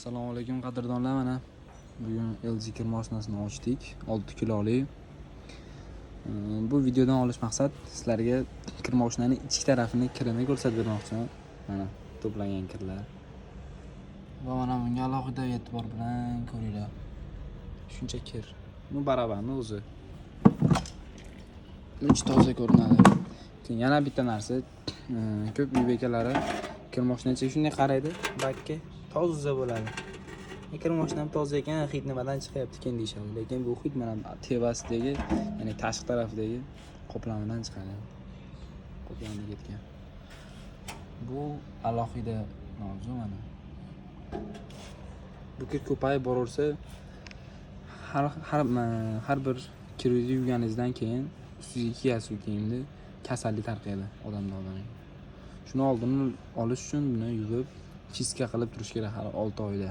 Assalomu alaykum qadrdonlar, mana bugun LG kir mashinasini ochdik, 6 kilolik. Bu videodan olish maqsad sizlarga kir mashinaning ichki tarafini kirini ko'rsatib bermoqchiman. Mana to'plangan kirlar. Va mana bunga alohida e'tibor bilan ko'ringlar. Shuncha kir. Bu barabarni o'zi. Buncha toza ko'rinadi. Yana bitta narsa, ko'p uy bekalari kir mashinasiga shunday qaraydi, bakka toza bo'ladi. Kir mashinam toza ekan, hid nimadan chiqyapti ekan deyishadi. Lekin bu hid mana tevasidagi, ya'ni tashqi tarafdagi qoplamidan chiqadi. Qoplamada ketgan. Bu alohida mavzu mana. Bu kir ko'payib boraversa, har bir kirni yuvganingizdan keyin ustiga kiyasiz kiyimni kasallik tarqaydi odamdan. Shuni oldini olish uchun buni yuvib, chiska qilib turish kerak har 6 oyda.